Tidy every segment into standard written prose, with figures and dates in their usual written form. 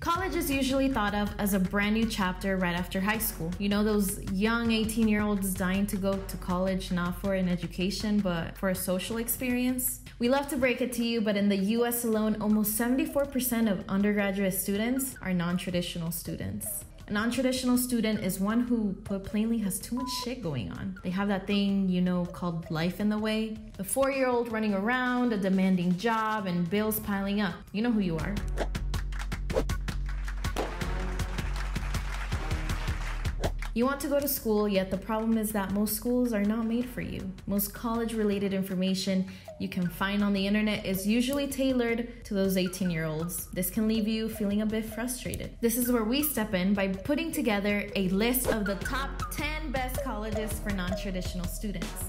College is usually thought of as a brand new chapter right after high school. You know, those young 18-year-olds dying to go to college not for an education, but for a social experience. We love to break it to you, but in the US alone, almost 74% of undergraduate students are non-traditional students. A non-traditional student is one who, put plainly, has too much shit going on. They have that thing, you know, called life in the way. The 4-year-old running around, a demanding job, and bills piling up. You know who you are. You want to go to school, yet the problem is that most schools are not made for you. Most college-related information you can find on the internet is usually tailored to those 18-year-olds. This can leave you feeling a bit frustrated. This is where we step in by putting together a list of the top 10 best colleges for non-traditional students.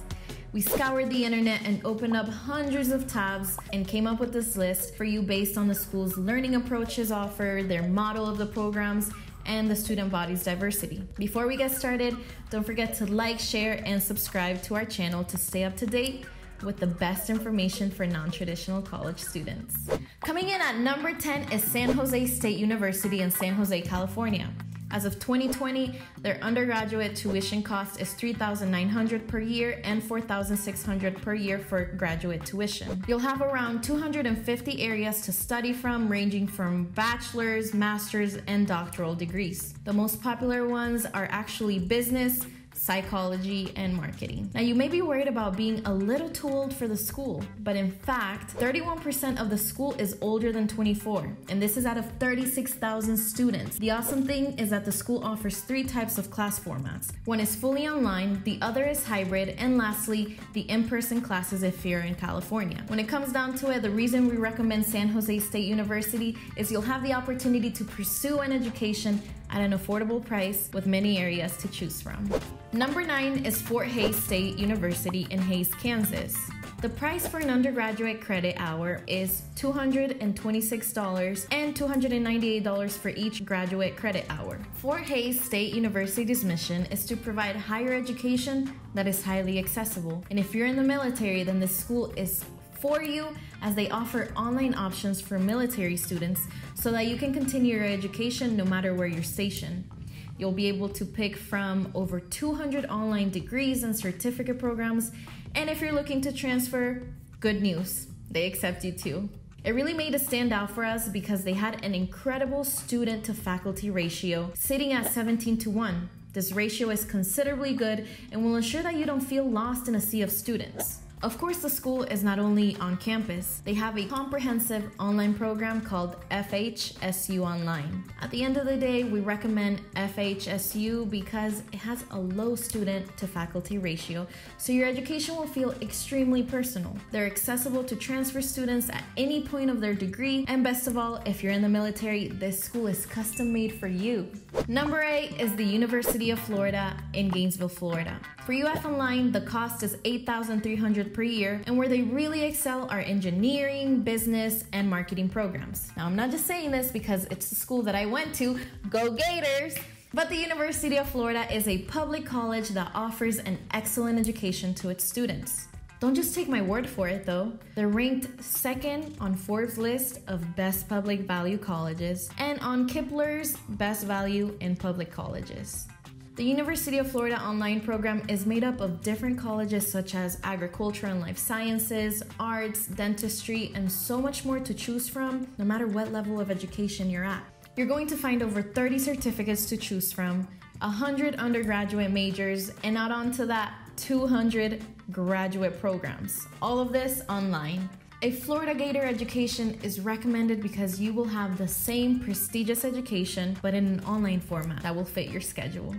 We scoured the internet and opened up hundreds of tabs and came up with this list for you based on the school's learning approaches offered, their model of the programs, and the student body's diversity. Before we get started, don't forget to like, share, and subscribe to our channel to stay up to date with the best information for non-traditional college students. Coming in at number 10 is San Jose State University in San Jose, California. As of 2020, their undergraduate tuition cost is $3,900 per year and $4,600 per year for graduate tuition. You'll have around 250 areas to study from, ranging from bachelor's, master's, and doctoral degrees. The most popular ones are actually business, psychology, and marketing. Now, you may be worried about being a little too old for the school, but in fact, 31% of the school is older than 24, and this is out of 36,000 students. The awesome thing is that the school offers 3 types of class formats. One is fully online, the other is hybrid, and lastly, the in-person classes if you're in California. When it comes down to it, the reason we recommend San Jose State University is you'll have the opportunity to pursue an education at an affordable price with many areas to choose from. Number 9 is Fort Hays State University in Hays, Kansas. The price for an undergraduate credit hour is $226 and $298 for each graduate credit hour. Fort Hays State University's mission is to provide higher education that is highly accessible. And if you're in the military, then this school is for you, as they offer online options for military students so that you can continue your education no matter where you're stationed. You'll be able to pick from over 200 online degrees and certificate programs, and if you're looking to transfer, good news, they accept you too. It really made it stand out for us because they had an incredible student to faculty ratio sitting at 17:1. This ratio is considerably good and will ensure that you don't feel lost in a sea of students. Of course, the school is not only on campus, they have a comprehensive online program called FHSU Online. At the end of the day, we recommend FHSU because it has a low student to faculty ratio, so your education will feel extremely personal. They're accessible to transfer students at any point of their degree, and best of all, if you're in the military, this school is custom made for you. Number 8 is the University of Florida in Gainesville, Florida. For UF Online, the cost is $8,300 per year, and where they really excel are engineering, business, and marketing programs. Now, I'm not just saying this because it's the school that I went to, go Gators, but the University of Florida is a public college that offers an excellent education to its students. Don't just take my word for it though. They're ranked 2nd on Forbes' list of best public value colleges and on Kepler's best value in public colleges. The University of Florida online program is made up of different colleges such as agriculture and life sciences, arts, dentistry, and so much more to choose from, no matter what level of education you're at. You're going to find over 30 certificates to choose from, 100 undergraduate majors, and add on to that 200 graduate programs. All of this online. A Florida Gator education is recommended because you will have the same prestigious education, but in an online format that will fit your schedule.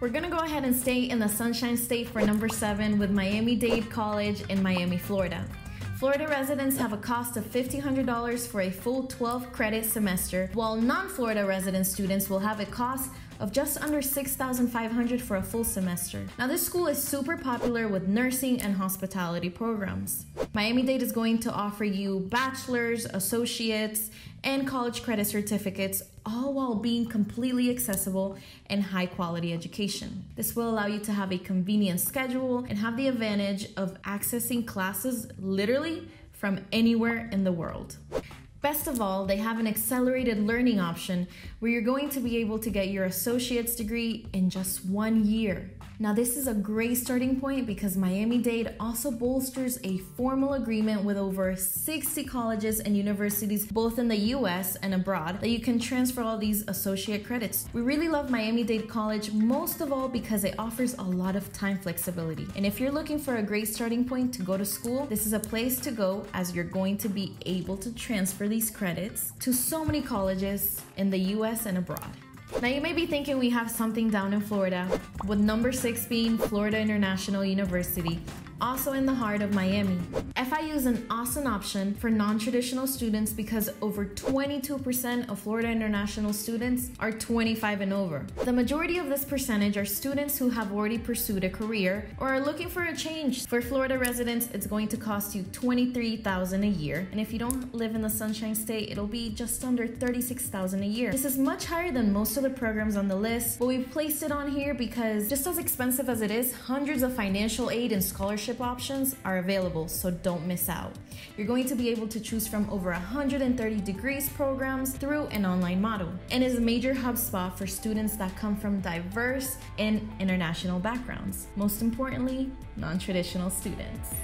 We're gonna go ahead and stay in the Sunshine State for number 7 with MiamiDade College in Miami, Florida. Florida residents have a cost of $1,500 for a full 12 credit semester, while non-Florida resident students will have a cost of just under $6,500 for a full semester. Now, this school is super popular with nursing and hospitality programs. MiamiDade is going to offer you bachelor's, associates, and college credit certificates, all while being completely accessible and high quality education. This will allow you to have a convenient schedule and have the advantage of accessing classes literally from anywhere in the world. Best of all, they have an accelerated learning option where you're going to be able to get your associate's degree in just 1 year. Now, this is a great starting point because Miami-Dade also bolsters a formal agreement with over 60 colleges and universities, both in the US and abroad, that you can transfer all these associate credits. We really love Miami-Dade College, most of all because it offers a lot of time flexibility. And if you're looking for a great starting point to go to school, this is a place to go, as you're going to be able to transfer these credits to so many colleges in the US and abroad. Now, you may be thinking we have something down in Florida, with number 6 being Florida International University, also in the heart of Miami. FIU is an awesome option for non-traditional students because over 22% of Florida International students are 25 and over. The majority of this percentage are students who have already pursued a career or are looking for a change. For Florida residents, it's going to cost you $23,000 a year, and if you don't live in the Sunshine State, it'll be just under $36,000 a year. This is much higher than most of the programs on the list, but we've placed it on here because just as expensive as it is, hundreds of financial aid and scholarship options are available, so don't miss out. You're going to be able to choose from over 130 degrees programs through an online model, and is a major hub spot for students that come from diverse and international backgrounds. Most importantly, non-traditional students.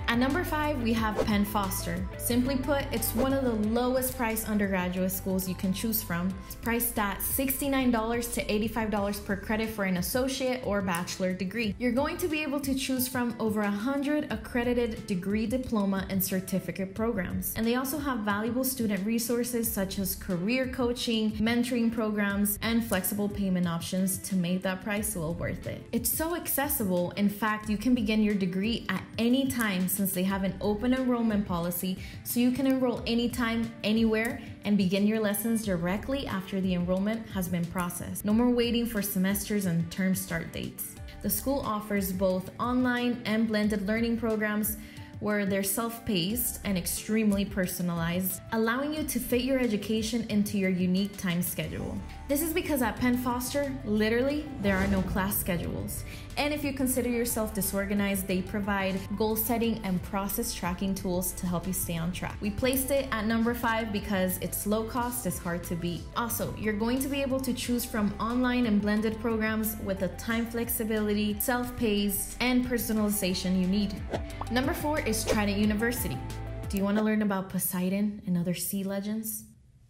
At number 5, we have Penn Foster. Simply put, it's one of the lowest priced undergraduate schools you can choose from. It's priced at $69 to $85 per credit for an associate or bachelor degree. You're going to be able to choose from over 100 accredited degree, diploma, and certificate programs. And they also have valuable student resources such as career coaching, mentoring programs, and flexible payment options to make that price well worth it. It's so accessible. In fact, you can begin your degree at any time since they have an open enrollment policy, so you can enroll anytime, anywhere, and begin your lessons directly after the enrollment has been processed. No more waiting for semesters and term start dates. The school offers both online and blended learning programs where they're self-paced and extremely personalized, allowing you to fit your education into your unique time schedule. This is because at Penn Foster, literally, there are no class schedules. And if you consider yourself disorganized, they provide goal setting and process tracking tools to help you stay on track. We placed it at number 5 because it's low cost, it's hard to beat. Also, you're going to be able to choose from online and blended programs with the time flexibility, self-paced, and personalization you need. Number 4 is Trident University. Do you want to learn about Poseidon and other sea legends?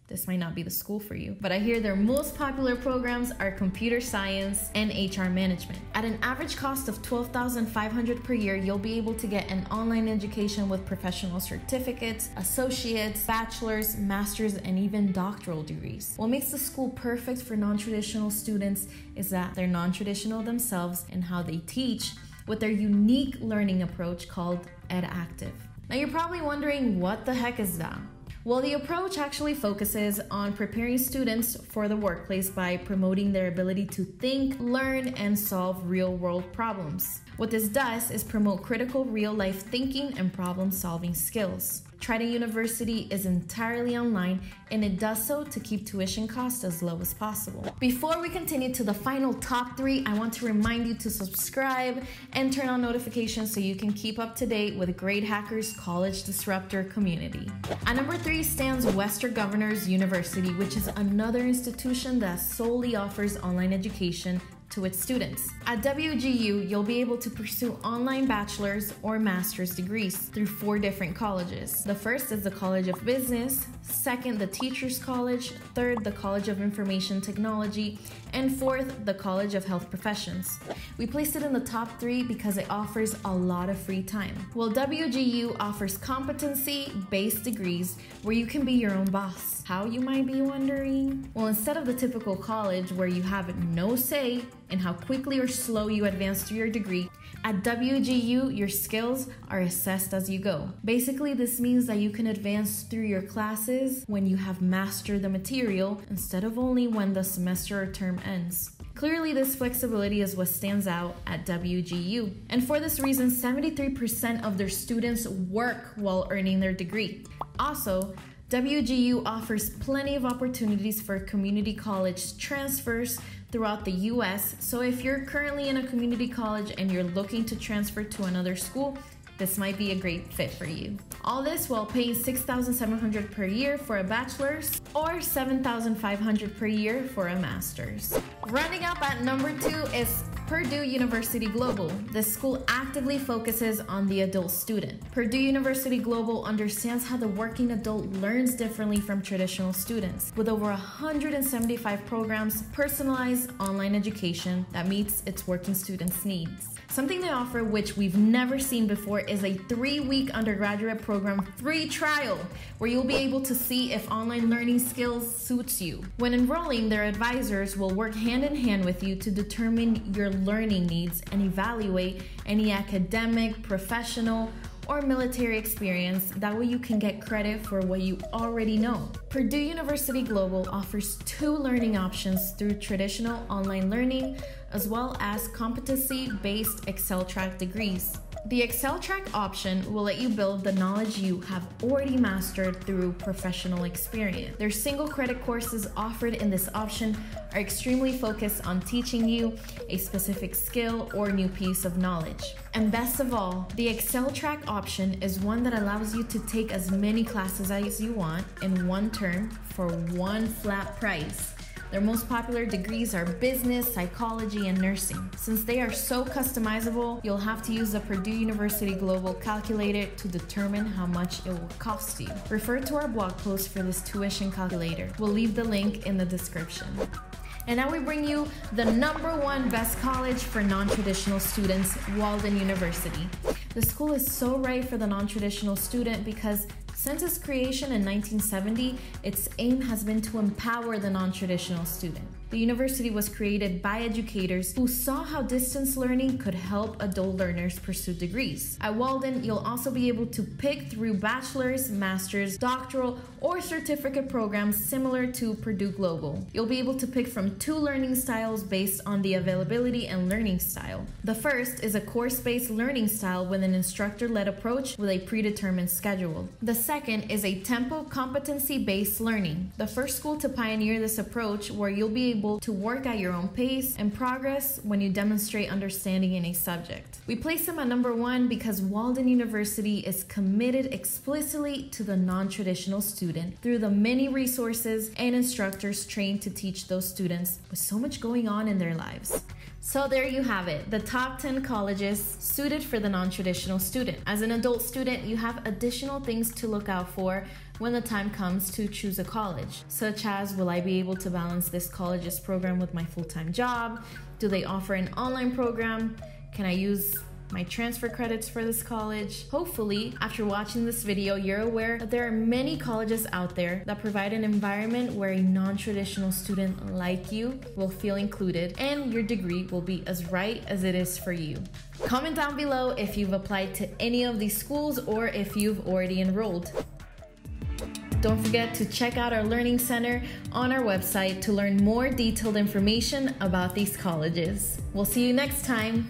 This might not be the school for you, but I hear their most popular programs are computer science and HR management. At an average cost of $12,500 per year, you'll be able to get an online education with professional certificates, associates, bachelor's, master's, and even doctoral degrees. What makes the school perfect for non-traditional students is that they're non-traditional themselves in how they teach, with their unique learning approach called EdActive. Now you're probably wondering, what the heck is that? Well, the approach actually focuses on preparing students for the workplace by promoting their ability to think, learn, and solve real-world problems. What this does is promote critical real-life thinking and problem-solving skills. Trident University is entirely online, and it does so to keep tuition costs as low as possible. Before we continue to the final top 3, I want to remind you to subscribe and turn on notifications so you can keep up to date with Grade Hackers College Disruptor community. At number 3 stands Western Governors University, which is another institution that solely offers online education to its students. At WGU, you'll be able to pursue online bachelor's or master's degrees through 4 different colleges. The first is the College of Business, second, the Teachers College, third, the College of Information Technology, and fourth, the College of Health Professions. We placed it in the top 3 because it offers a lot of free time. Well, WGU offers competency-based degrees where you can be your own boss. How, you might be wondering? Well, instead of the typical college where you have no say in how quickly or slow you advance through your degree, at WGU, your skills are assessed as you go. Basically, this means that you can advance through your classes when you have mastered the material instead of only when the semester or term ends. Clearly, this flexibility is what stands out at WGU. And for this reason, 73% of their students work while earning their degree. Also, WGU offers plenty of opportunities for community college transfers throughout the US. So if you're currently in a community college and you're looking to transfer to another school, this might be a great fit for you. All this while paying $6,700 per year for a bachelor's or $7,500 per year for a master's. Running up at number 2 is Purdue University Global. This school actively focuses on the adult student. Purdue University Global understands how the working adult learns differently from traditional students. With over 175 programs, personalized online education that meets its working students' needs. Something they offer which we've never seen before is a 3-week undergraduate program free trial where you'll be able to see if online learning skills suits you. When enrolling, their advisors will work hand in hand with you to determine your learning needs and evaluate any academic, professional, or military experience. That way you can get credit for what you already know. Purdue University Global offers 2 learning options through traditional online learning as well as competency-based Excel track degrees. The Excel track option will let you build the knowledge you have already mastered through professional experience. Their single credit courses offered in this option are extremely focused on teaching you a specific skill or new piece of knowledge. And best of all, the Excel track option is one that allows you to take as many classes as you want in one term for one flat price. Their most popular degrees are business, psychology, and nursing. Since they are so customizable, you'll have to use the Purdue University Global Calculator to determine how much it will cost you. Refer to our blog post for this tuition calculator. We'll leave the link in the description. And now we bring you the #1 best college for non-traditional students, Walden University. The school is so right for the non-traditional student because since its creation in 1970, its aim has been to empower the non-traditional student. The university was created by educators who saw how distance learning could help adult learners pursue degrees. At Walden, you'll also be able to pick through bachelor's, master's, doctoral, or certificate programs similar to Purdue Global. You'll be able to pick from 2 learning styles based on the availability and learning style. The first is a course-based learning style with an instructor-led approach with a predetermined schedule. The second is a tempo competency-based learning, the first school to pioneer this approach where you'll be able to work at your own pace and progress when you demonstrate understanding in a subject. We place them at #1 because Walden University is committed explicitly to the non-traditional student through the many resources and instructors trained to teach those students with so much going on in their lives. So there you have it, the top 10 colleges suited for the non-traditional student. As an adult student, you have additional things to look out for when the time comes to choose a college, such as, will I be able to balance this college's program with my full-time job? Do they offer an online program? Can I use my transfer credits for this college? Hopefully, after watching this video, you're aware that there are many colleges out there that provide an environment where a non-traditional student like you will feel included and your degree will be as right as it is for you. Comment down below if you've applied to any of these schools or if you've already enrolled. Don't forget to check out our Learning Center on our website to learn more detailed information about these colleges. We'll see you next time.